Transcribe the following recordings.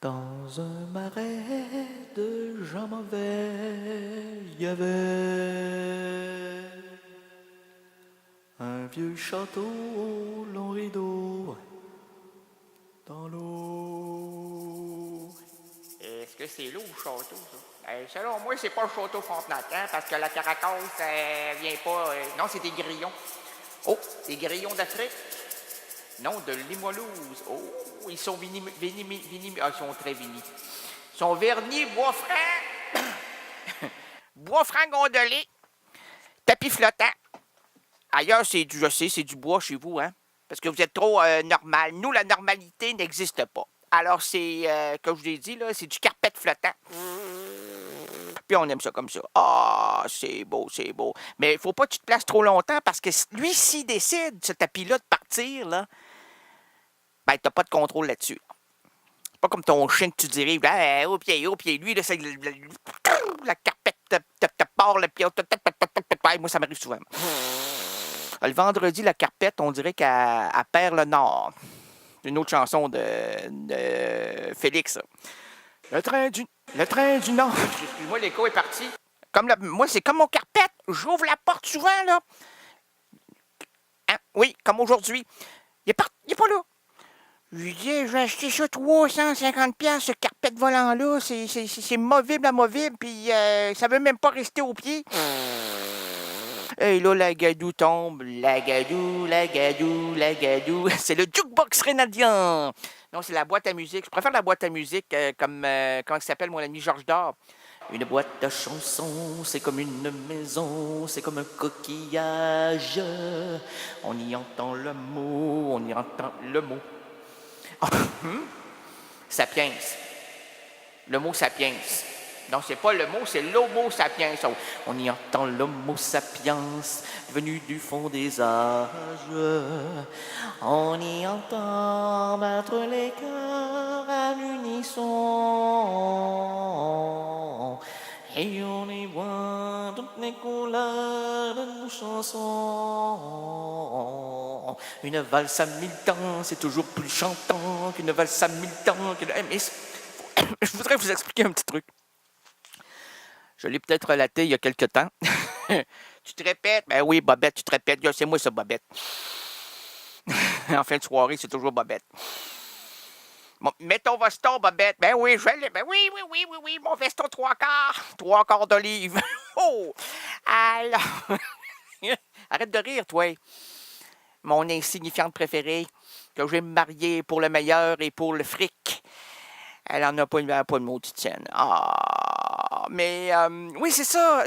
Dans un marais de gens mauvais, il y avait un vieux château au long rideau dans l'eau. Est-ce que c'est l'eau ou le château, ça? Selon moi, c'est pas le château Frontenac, hein, parce que la caracasse, vient pas... non, c'est des grillons. Oh, des grillons d'Afrique? Non, de Limolouse. Oh, ils sont ils sont très vinis. Ils sont vernis, bois franc, bois franc gondolé, tapis flottant. Ailleurs, c'est du, je sais, c'est du bois chez vous, hein? Parce que vous êtes trop normal. Nous, la normalité n'existe pas. Alors, c'est, comme je vous l'ai dit, là, c'est du carpette flottant. Puis on aime ça comme ça. Ah, c'est beau, c'est beau. Mais il faut pas que tu te places trop longtemps parce que lui, s'il décide, ce tapis-là, de partir, là, ben, t'as pas de contrôle là-dessus. C'est pas comme ton chien que tu diriges, là, au pied. Lui, là, c'est la carpette te part le pied. Moi, ça m'arrive souvent. Le vendredi, la carpette, on dirait qu'elle perd le nord. Une autre chanson de Félix. Le train du Nord. Excuse-moi, l'écho est parti. Moi, c'est comme mon carpette. J'ouvre la porte souvent, là. Hein? Oui, comme aujourd'hui. Il est pas là. Je lui dis, j'ai acheté ça 350$, ce carpette volant-là. C'est movible, amovible, puis ça veut même pas rester au pied. Et là, la gadou tombe, la gadou. C'est le jukebox rénadien. Non, c'est la boîte à musique. Je préfère la boîte à musique comment il s'appelle, mon ami Georges Dard. Une boîte à chansons, c'est comme une maison, c'est comme un coquillage. On y entend le mot, Sapiens. Le mot sapiens. Non, c'est pas le mot, c'est l'homo sapiens. On y entend l'homo sapiens venu du fond des âges. On y entend battre les cœurs à l'unisson. Et on y voit toutes les couleurs de nos chansons. Une valse à 1000 temps, c'est toujours plus chantant qu'une valse à 1000 temps. Mais je voudrais vous expliquer un petit truc. Je l'ai peut-être relaté il y a quelque temps. Tu te répètes? Ben oui, Bobette, tu te répètes. C'est moi, ça, Bobette. En fin de soirée, c'est toujours Bobette. Bon, mets ton veston, Bobette. Ben oui, je l'ai. Ben oui, mon veston 3/4 d'olive. Oh! Alors... Arrête de rire, toi. Mon insignifiante préférée, que je vais me marier pour le meilleur et pour le fric. Elle en a pas une maudite tienne. Ah, mais oui, c'est ça.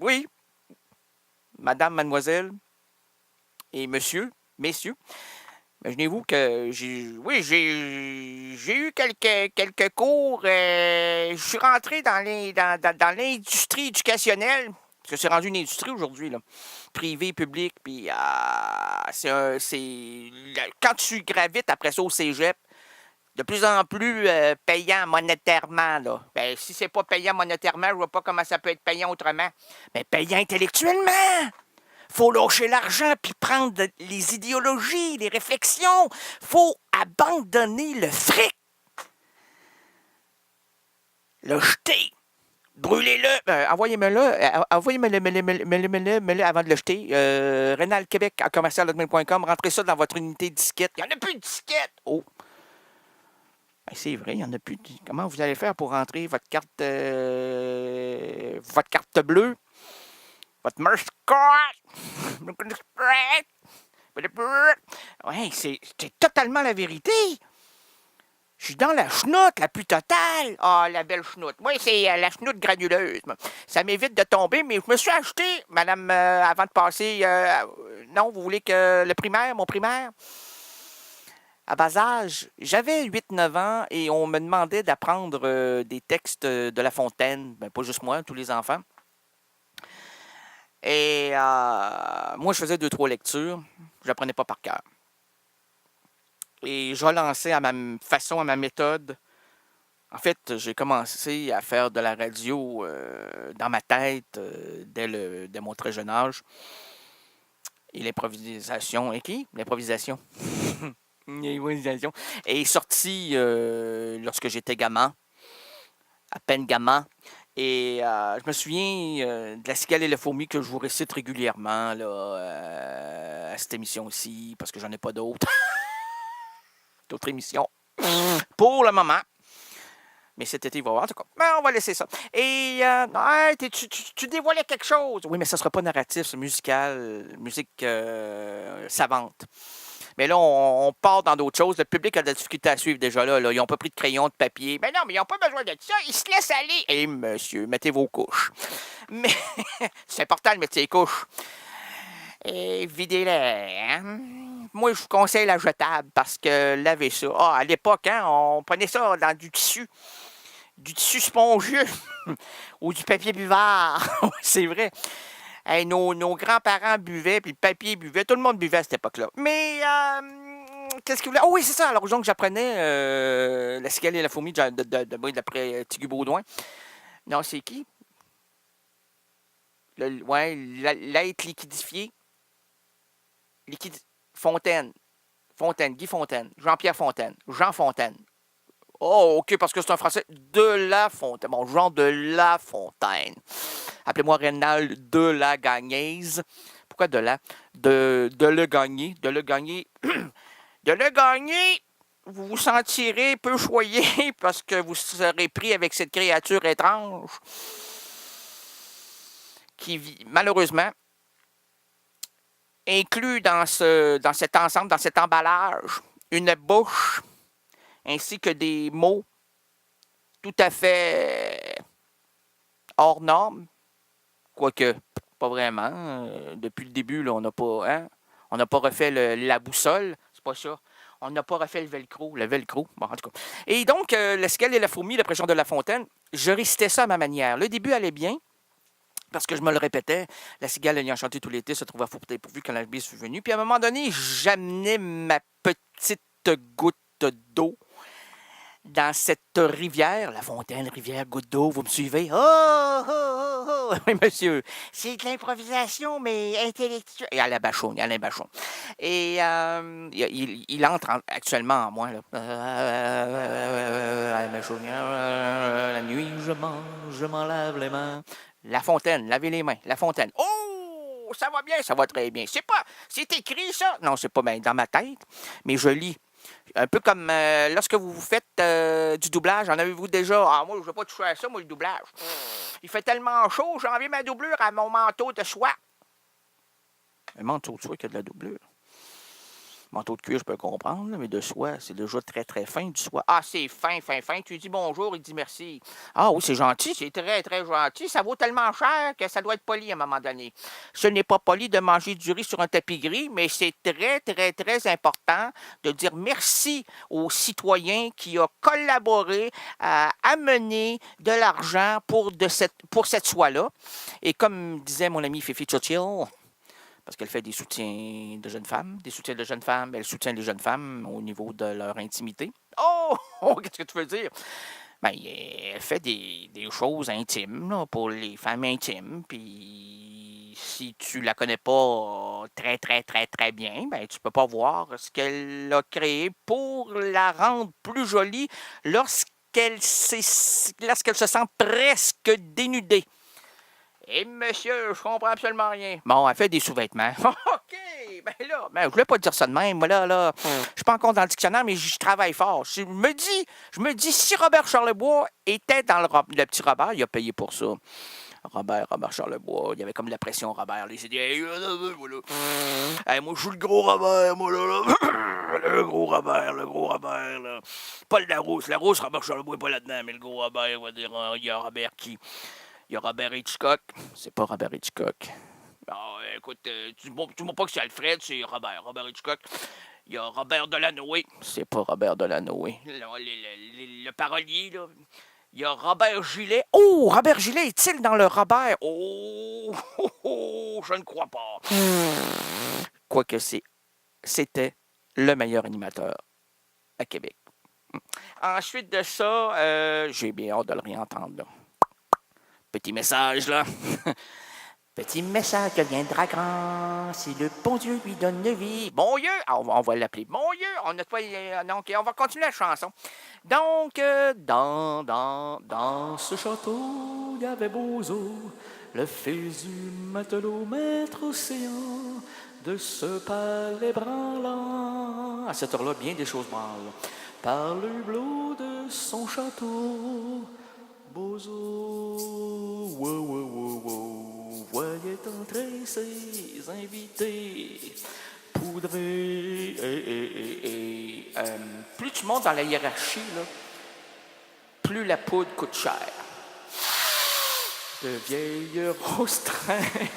Oui, madame, mademoiselle et messieurs, imaginez-vous que j'ai eu quelques cours. Je suis rentré dans l'industrie éducationnelle. Parce que c'est rendu une industrie aujourd'hui, là. Privé, public, puis quand tu gravites après ça au cégep, de plus en plus payant monétairement, là. Ben, si c'est pas payant monétairement, je vois pas comment ça peut être payant autrement. Mais payant intellectuellement! Faut lâcher l'argent puis prendre les idéologies, les réflexions. Faut abandonner le fric. Le jeter. Brûlez-le. Envoyez-moi-le avant de le jeter. Rénal Québec à commercial.com. Rentrez ça dans votre unité de disquette. Il n'y en a plus de disquette. Oh. Ben, c'est vrai, il n'y en a plus. Comment vous allez faire pour rentrer votre carte bleue? Votre Mercard? Ouais, c'est totalement la vérité. Je suis dans la chenoute, la plus totale. Ah, la belle chenoute. Moi, c'est la chenoute granuleuse. Ça m'évite de tomber, mais je me suis acheté, madame, avant de passer... non, vous voulez que mon primaire? À bas âge, j'avais 8-9 ans et on me demandait d'apprendre des textes de La Fontaine. Ben, pas juste moi, tous les enfants. Et moi, je faisais 2-3 lectures. Je n'apprenais pas par cœur. Et je relançais à ma façon, à ma méthode. En fait, j'ai commencé à faire de la radio dans ma tête dès mon très jeune âge. Et l'improvisation. Et qui? L'improvisation. Ironisation. Est sorti lorsque j'étais gamin, à peine gamin. Et je me souviens de la cigale et la fourmi que je vous récite régulièrement là, à cette émission aussi, parce que j'en ai pas d'autres. D'autres émissions. Pour le moment. Mais cet été, il va y avoir, en tout cas. Mais on va laisser ça. Et ouais, tu dévoilais quelque chose. Oui, mais ça ne sera pas narratif, c'est musical, musique savante. Mais là, on part dans d'autres choses. Le public a de la difficulté à suivre déjà là. Ils n'ont pas pris de crayon, de papier. Mais non, mais ils n'ont pas besoin de ça. Ils se laissent aller. Eh, monsieur, mettez vos couches. Mais c'est important de mettre ses couches. Et videz-les. Hein? Moi, je vous conseille la jetable parce que lavez ça. Ah, à l'époque, hein, on prenait ça dans du tissu spongieux ou du papier buvard. C'est vrai. Hey, nos grands-parents buvaient, puis le papier buvait. Tout le monde buvait à cette époque-là. Mais, qu'est-ce que vous voulez? Oh oui, c'est ça. Alors, donc, j'apprenais la cigale et la fourmi d'après Tigu Baudouin. Non, c'est qui? Ouais, l'être liquidifié. Fontaine. Guy Fontaine. Jean-Pierre Fontaine. Jean Fontaine. Oh, OK, parce que c'est un français de La Fontaine. Bon, Jean de La Fontaine. Appelez-moi Rénal de la Gagnaise. Pourquoi de la? De le gagner. De le gagner. De le gagner. Vous vous sentirez peu choyé parce que vous serez pris avec cette créature étrange qui vit, malheureusement, inclut dans cet ensemble, dans cet emballage, une bouche ainsi que des mots tout à fait hors normes, quoique pas vraiment. Depuis le début, là, on n'a pas refait la boussole, c'est pas ça. On n'a pas refait le velcro. Bon, en tout cas. Et donc, la cigale et la fourmi, l'après Jean de La Fontaine, je récitais ça à ma manière. Le début allait bien, parce que je me le répétais, la cigale ayant chanté tout l'été se trouva fou pourvu quand la bise fut venue. Puis à un moment donné, j'amenais ma petite goutte d'eau dans cette rivière, la fontaine, rivière, goutte d'eau, vous me suivez? Oh, oh, oh, oh! Oui, monsieur, c'est de l'improvisation, mais intellectuelle. Et Alain Bachon. Et il entre actuellement en moi, là. Alain Bachon, la nuit, je m'en lave les mains. La fontaine, lavez les mains, la fontaine. Oh, ça va bien, ça va très bien. C'est écrit, ça? Non, c'est pas bien dans ma tête, mais je lis. Un peu comme lorsque vous faites du doublage, en avez-vous déjà? Ah, moi, je ne veux pas toucher à ça, moi, le doublage. Il fait tellement chaud, j'ai envie ma doublure à mon manteau de soie. Un manteau de soie qui a de la doublure. Manteau de cuir, je peux comprendre, mais de soie, c'est déjà très, très fin, du soie. Ah, c'est fin. Tu lui dis bonjour, il dit merci. Ah oui, c'est gentil, c'est très, très gentil. Ça vaut tellement cher que ça doit être poli à un moment donné. Ce n'est pas poli de manger du riz sur un tapis gris, mais c'est très, très, très important de dire merci aux citoyens qui ont collaboré à amener de l'argent pour cette soie-là. Et comme disait mon ami Fifi Churchill, parce qu'elle fait des soutiens de jeunes femmes. Elle soutient les jeunes femmes au niveau de leur intimité. Oh! Qu'est-ce que tu veux dire? Ben, elle fait des choses intimes là, pour les femmes intimes. Puis, si tu la connais pas très, très, très, très bien, ben, tu peux pas voir ce qu'elle a créé pour la rendre plus jolie lorsqu'elle se sent presque dénudée. Eh, monsieur, je comprends absolument rien. Bon, elle fait des sous-vêtements. OK, ben je voulais pas dire ça de même. Moi, là, je suis pas encore dans le dictionnaire, mais je travaille fort. Je me dis, si Robert Charlebois était dans le petit Robert, il a payé pour ça. Robert Charlebois, il y avait comme de la pression, Robert. Il s'est dit, hey, voilà. Hey, moi, je suis le gros Robert, moi, là. Le gros Robert, là. Pas le Larousse. Larousse, Robert Charlebois n'est pas là-dedans, mais le gros Robert, il va dire, il y a Robert qui... Il y a Robert Hitchcock. C'est pas Robert Hitchcock. Non, écoute, tu ne vois pas que c'est Alfred, c'est Robert Hitchcock. Il y a Robert Delanoë. C'est pas Robert Delanoë. Le parolier, là. Il y a Robert Gillet. Oh, Robert Gillet est-il dans le Robert? Oh, je ne crois pas. Quoique c'était le meilleur animateur à Québec. Ensuite de ça, j'ai bien hâte de le réentendre, là. Petit message, là. Petit message que vient de Dragan, si le bon Dieu lui donne de vie. Bon Dieu, on va l'appeler bon Dieu. Donc, on va continuer la chanson. Donc, Dans ce château, il y avait Bozo, le fils du matelot, maître océan, de ce palais branlant. à cette heure-là, bien des choses branlent. Par le hublot de son château, Bozo, wow, wow, wow, wow, voyait entrer ses invités. Poudrés, Plus tu montes dans la hiérarchie, là, plus la poudre coûte cher. de vieilles roses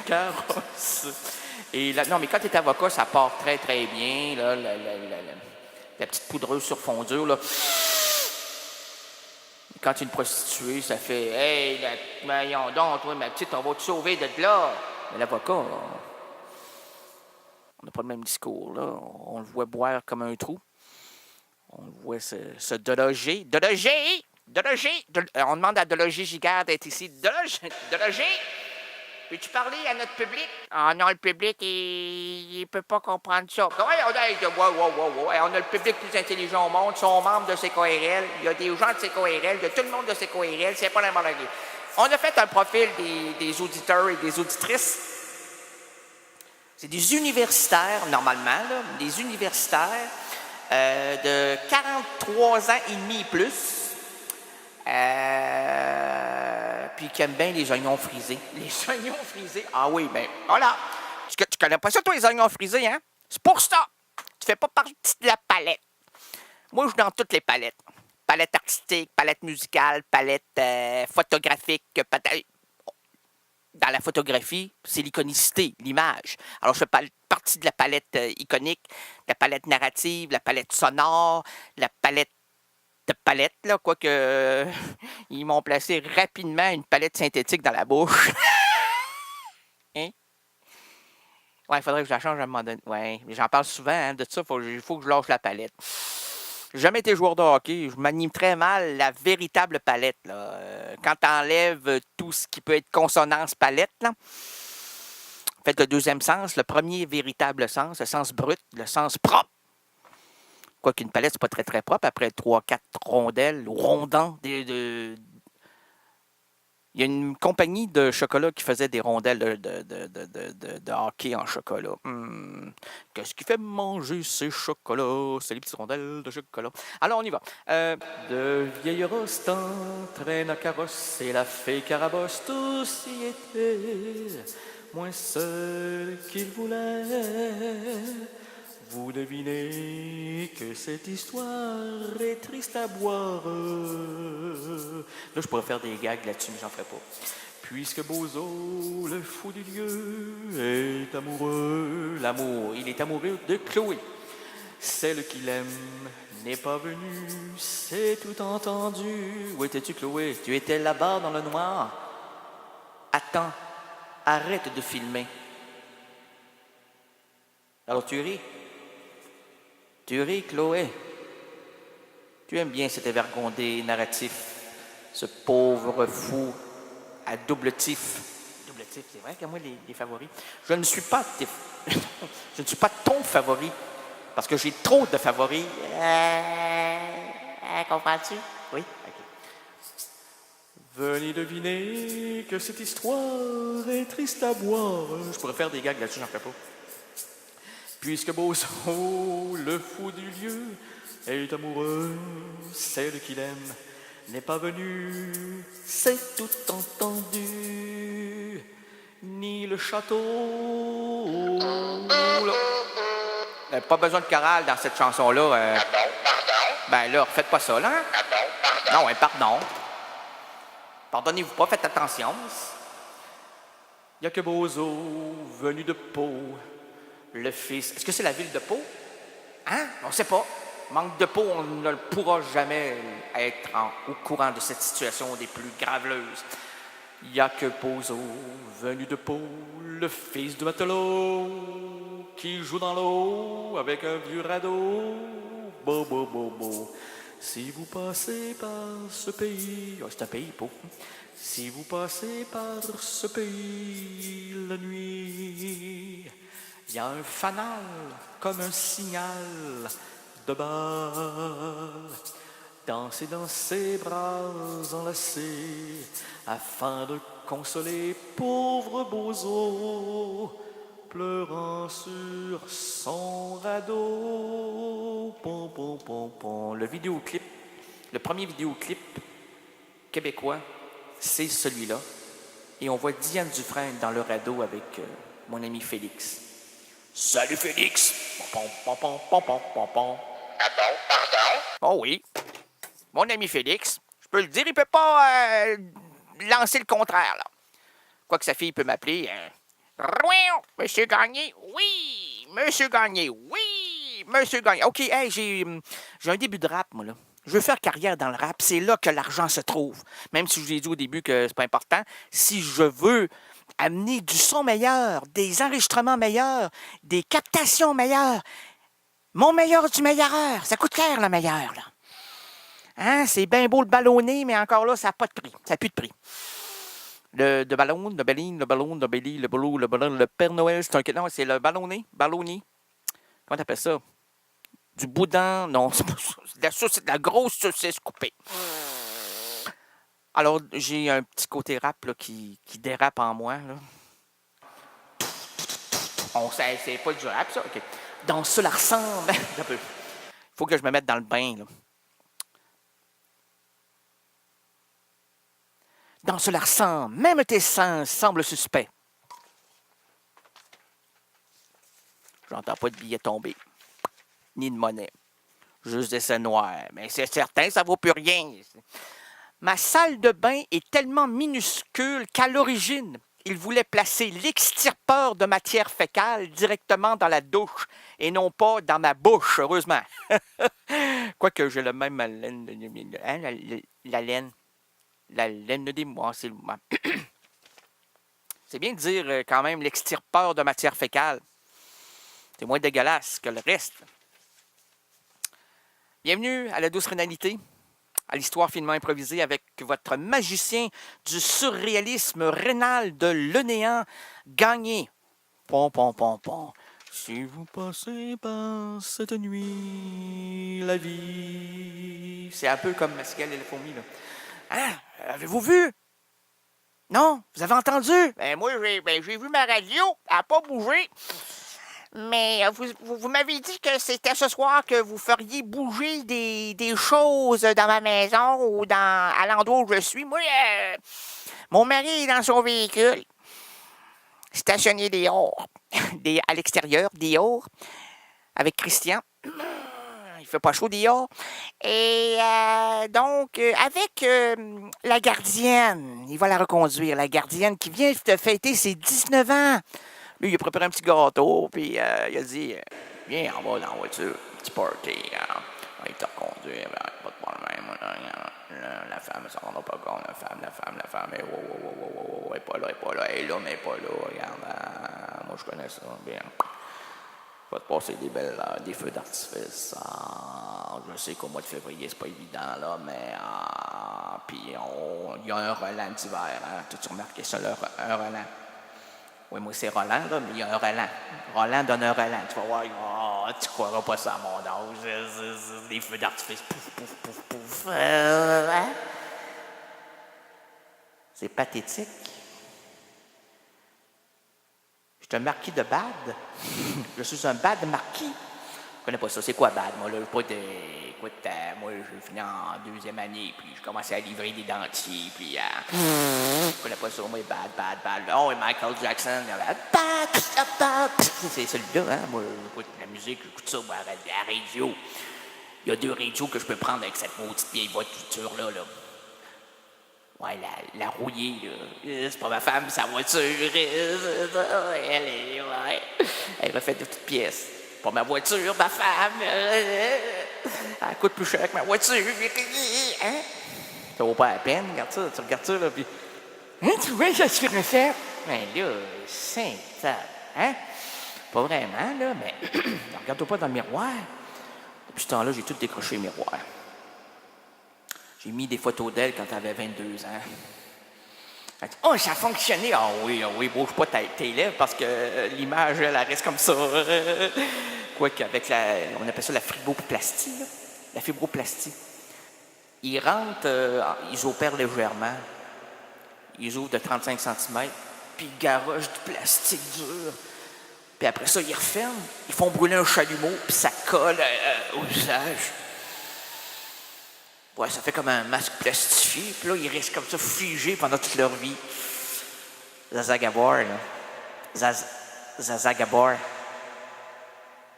carrosse. Et non, mais quand tu es avocat, ça part très, très bien. Là, la petite poudreuse sur fondure, là. Quand tu es une prostituée, ça fait « Hey, voyons donc, toi, ma petite, on va te sauver de là. » Mais l'avocat, on n'a pas le même discours, là. On le voit boire comme un trou. On le voit se déloger. Déloger! Déloger! On demande à Déloger Giguère d'être ici. Déloger! Peux-tu parler à notre public? Ah non, le public, il peut pas comprendre ça. Ouais, on a le public plus intelligent au monde, ils sont membres de CKRL, il y a des gens de CKRL, il y a tout le monde de CKRL, c'est pas n'importe qui. On a fait un profil des auditeurs et des auditrices. C'est des universitaires, normalement, là, des universitaires de 43 ans et demi et plus. Puis qui aiment bien les oignons frisés. Les oignons frisés? Ah oui, ben voilà. Tu connais pas ça, toi, les oignons frisés, hein? C'est pour ça. Tu fais pas partie de la palette. Moi, je suis dans toutes les palettes. Palette artistique, palette musicale, palette photographique, dans la photographie, c'est l'iconicité, l'image. Alors, je fais partie de la palette iconique, la palette narrative, la palette sonore, la palette de palette, là, quoique ils m'ont placé rapidement une palette synthétique dans la bouche. Hein? Ouais, il faudrait que je la change à un moment donné. Ouais, mais j'en parle souvent, hein, de ça, il faut que je lâche la palette. J'ai jamais été joueur de hockey, je m'anime très mal la véritable palette, là. Quand tu enlèves tout ce qui peut être consonance palette, là, en fait, le deuxième sens, le premier véritable sens, le sens brut, le sens propre. Quoiqu'une palette, c'est pas très, très propre. Après 3-4 rondelles ou rondants. Il y a une compagnie de chocolat qui faisait des rondelles de hockey en chocolat. Qu'est-ce qui fait manger ces chocolats? C'est les petites rondelles de chocolat. Alors, on y va. De vieilles roses traînent à carrosse et la fée Carabosse, tous y étaient, moins seul qu'il voulait. Vous devinez que cette histoire est triste à boire. Là, je pourrais faire des gags là-dessus, mais j'en ferai pas. Puisque Bozo, le fou du lieu, est amoureux. L'amour, il est amoureux de Chloé. Celle qu'il aime n'est pas venue, c'est tout entendu. Où étais-tu, Chloé? Tu étais là-bas dans le noir. Attends, arrête de filmer. Alors tu ris? Tu ris, Chloé? Tu aimes bien cet évergondé narratif, ce pauvre fou à double tif. Double tif, c'est vrai que moi, les favoris. Je ne suis pas je ne suis pas ton favori, parce que j'ai trop de favoris. Comprends-tu? Oui? OK. Venez deviner que cette histoire est triste à boire. Je pourrais faire des gags là-dessus, j'en fais pas. Puisque Bozo, le fou du lieu, est amoureux, celle qu'il aime n'est pas venue, c'est tout entendu, ni le château. Pas besoin de chorale dans cette chanson-là. Ben là, faites pas ça, là. Non, pardon. Pardonnez-vous pas, faites attention. Il n'y a que Bozo, venu de Pau, le fils. Est-ce que c'est la ville de Pau? Hein? On ne sait pas. Manque de Pau, on ne pourra jamais être au courant de cette situation des plus graveleuses. Il n'y a que Bozo, venu de Pau, le fils du matelot, qui joue dans l'eau avec un vieux radeau. Bo, bo, bo, bo. Si vous passez par ce pays, oh, c'est un pays pauvre. Si vous passez par ce pays la nuit, il y a un fanal comme un signal de balle. Dansez dans ses bras enlacés afin de consoler pauvre bozo pleurant sur son radeau. Pom, pom, pom, pom. Le premier vidéoclip québécois, c'est celui-là. Et on voit Diane Dufresne dans le radeau avec mon ami Félix. Salut Félix! Pom, pom, pom, pom, pom, pom, pom. Pardon? Oh oui, mon ami Félix, je peux le dire, il peut pas lancer le contraire, là. Quoique sa fille peut m'appeler. Monsieur Gagné, oui! Monsieur Gagné, oui! Monsieur Gagné. OK, hey, j'ai un début de rap, moi, là. Je veux faire carrière dans le rap. C'est là que l'argent se trouve. Même si je vous ai dit au début que c'est pas important. Si je veux amener du son meilleur, des enregistrements meilleurs, des captations meilleures, mon meilleur du meilleur. Ça coûte cher, le meilleur, là. Hein? C'est bien beau le ballonner, mais encore là, ça n'a pas de prix. Ça n'a plus de prix. Le ballon, le béline, le ballon, le béli, le boulot, le ballon, le Père Noël, c'est un... Non, c'est le ballonné. Comment t'appelles ça? Du boudin? Non, c'est pas ça. C'est de la grosse saucisse coupée. Alors, j'ai un petit côté rap là, qui dérape en moi. Là. C'est pas du rap, ça? OK. Dans cela ressemble... un peu. Faut que je me mette dans le bain, là. Dans cela ressemble, même tes sens semblent suspects. J'entends pas de billets tomber, ni de monnaie. Juste des scènes noires, mais c'est certain, ça vaut plus rien. Ma salle de bain est tellement minuscule qu'à l'origine, il voulait placer l'extirpeur de matière fécale directement dans la douche et non pas dans ma bouche, heureusement. Quoique j'ai le même haleine, la laine. La laine des mois, c'est le moment. C'est bien de dire quand même l'extirpeur de matière fécale. C'est moins dégueulasse que le reste. Bienvenue à la douce rénalité, à l'histoire finement improvisée avec votre magicien du surréalisme rénal de Le Néant, Gagné. Pom, pom, pom, pom. Si vous passez par cette nuit, la vie... C'est un peu comme Mascal et la fourmi, là. Hein? Avez-vous vu? Non? Vous avez entendu? Moi, j'ai vu ma radio. Elle n'a pas bougé. Mais vous m'avez dit que c'était ce soir que vous feriez bouger des choses dans ma maison ou à l'endroit où je suis. Moi, mon mari est dans son véhicule, stationné dehors, à l'extérieur, dehors, avec Christian. Il fait pas chaud dehors. Et donc, avec la gardienne, il va la reconduire, la gardienne qui vient de fêter ses 19 ans. Lui, il a préparé un petit gâteau, puis il a dit viens, on va dans la voiture, petit party. On va te reconduire, pas de problème. La femme, ça ne rendra pas compte, la femme, elle est pas là, elle est là, mais elle est pas là. Regarde, moi, je connais ça, bien. Va te passer des feux d'artifice. Je sais qu'au mois de février, c'est pas évident, là, mais... puis, il y a un Roland d'hiver, hein. T'as-tu remarqué ça, un Roland? Oui, moi, c'est Roland, là, mais il y a un Roland. Roland donne un Roland. Tu vas voir, tu croiras pas ça à mon âge. Des feux d'artifice, pouf, pouf, pouf, pouf. Hein? C'est pathétique. Je suis un marquis de Bade. Je suis un Bade marquis. Je connais pas ça. C'est quoi Bade? Moi, là, écoute, moi, j'ai fini en deuxième année, puis je commençais à livrer des dentiers, puis je connais pas ça. Moi, Bad. Oh, et Michael Jackson, Bad. C'est celui-là, hein? Moi, j'écoute la musique, j'écoute ça moi, à la radio. Il y a 2 radios que je peux prendre avec cette maudite vieille voiture-là, là. Ouais, la rouillée, là. C'est pas ma femme, c'est sa voiture. Elle refait de toutes pièces. Pas ma voiture, ma femme. Elle coûte plus cher que ma voiture. Hein? Ça vaut pas la peine, regarde ça, tu regardes ça, là, puis... Hein, tu vois, ça se refait. Ben là, Saint-Table, hein? Pas vraiment, là, mais... Regarde-toi pas dans le miroir. Depuis ce temps-là, j'ai tout décroché le miroir. J'ai mis des photos d'elle quand elle avait 22 ans. Elle dit, oh, ça a fonctionné. Ah oui, bouge pas tes lèvres parce que l'image, elle reste comme ça. Quoique, avec on appelle ça la fibroplastie, là. La fibroplastie. Ils rentrent, ils opèrent légèrement. Ils ouvrent de 35 cm, puis ils garochent du plastique dur. Puis après ça, ils referment, ils font brûler un chalumeau, puis ça colle au visage. Ouais, ça fait comme un masque plastifié, puis là, ils restent comme ça figés pendant toute leur vie. Zaza Gabor, là. Zaza Gabor.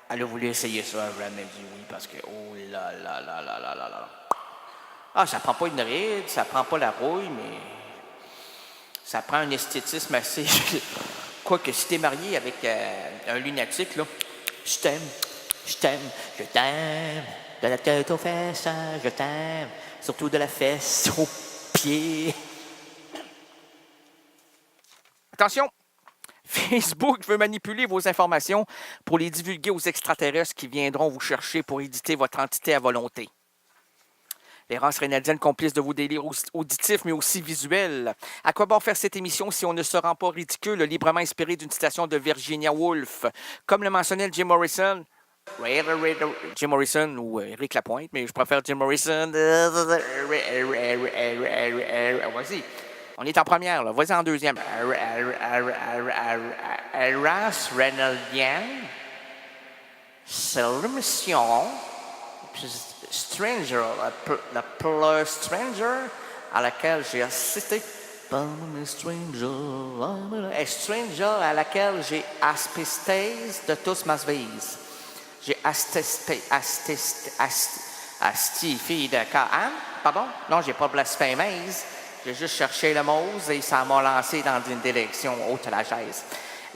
Elle a voulu essayer ça, elle a jamais dit oui, parce que, oh là là là là là là là. Ah, ça prend pas une ride, ça prend pas la rouille, mais ça prend un esthétisme assez... Quoique, si t'es marié avec un lunatique, là, je t'aime, de la tête aux fesses, je t'aime, surtout de la fesse aux pieds. Attention! Facebook veut manipuler vos informations pour les divulguer aux extraterrestres qui viendront vous chercher pour éditer votre entité à volonté. L'errance rénadienne, complice de vos délires auditifs, mais aussi visuels. À quoi bon faire cette émission si on ne se rend pas ridicule, librement inspiré d'une citation de Virginia Woolf? Comme le mentionnait Jim Morrison, Jim Morrison ou Éric Lapointe, mais je préfère Jim Morrison. Vas-y. On est en première, là. Vas-y en deuxième. Errance rénadienne, c'est l'émission... Stranger, la plus Stranger à laquelle j'ai assisté. Stranger à laquelle j'ai assisté de tous ma vie. J'ai assisté, fille de Cannes. Pardon? Non, j'ai pas blasphémé. J'ai juste cherché le mot et ça m'a lancé dans une direction haute à la chaise.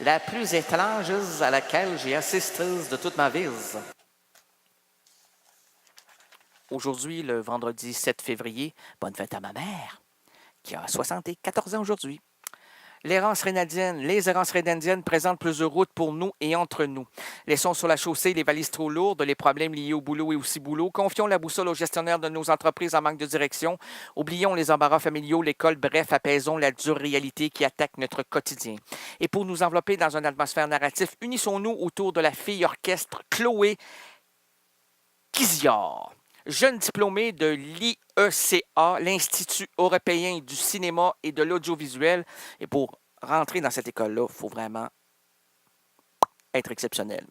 La plus étrange à laquelle j'ai assisté de toute ma vie. Aujourd'hui, le vendredi 7 février, bonne fête à ma mère, qui a 74 ans aujourd'hui. Les errances rénadiennes présentent plusieurs routes pour nous et entre nous. Laissons sur la chaussée les valises trop lourdes, les problèmes liés au boulot et au ciboulot. Confions la boussole aux gestionnaires de nos entreprises en manque de direction. Oublions les embarras familiaux, l'école, bref, apaisons la dure réalité qui attaque notre quotidien. Et pour nous envelopper dans une atmosphère narrative, unissons-nous autour de la fille orchestre Chloé Kizior. Jeune diplômé de l'IECA, l'Institut européen du cinéma et de l'audiovisuel. Et pour rentrer dans cette école-là, il faut vraiment être exceptionnel,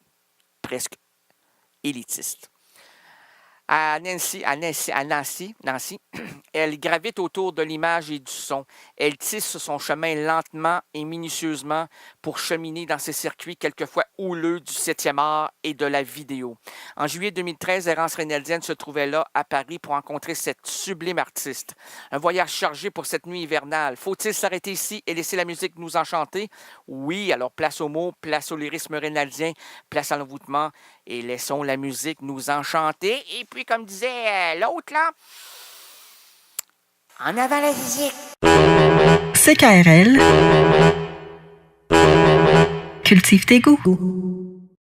presque élitiste. À Nancy, elle gravite autour de l'image et du son. Elle tisse son chemin lentement et minutieusement pour cheminer dans ces circuits quelquefois houleux du 7e art et de la vidéo. En juillet 2013, Errance rénadienne se trouvait là, à Paris, pour rencontrer cette sublime artiste. Un voyage chargé pour cette nuit hivernale. Faut-il s'arrêter ici et laisser la musique nous enchanter? Oui, alors place aux mots, place au lyrisme rénadien, place à l'envoûtement et laissons la musique nous enchanter. Et puis, comme disait l'autre, là, en avant la musique. CKRL. Cultive tes goûts.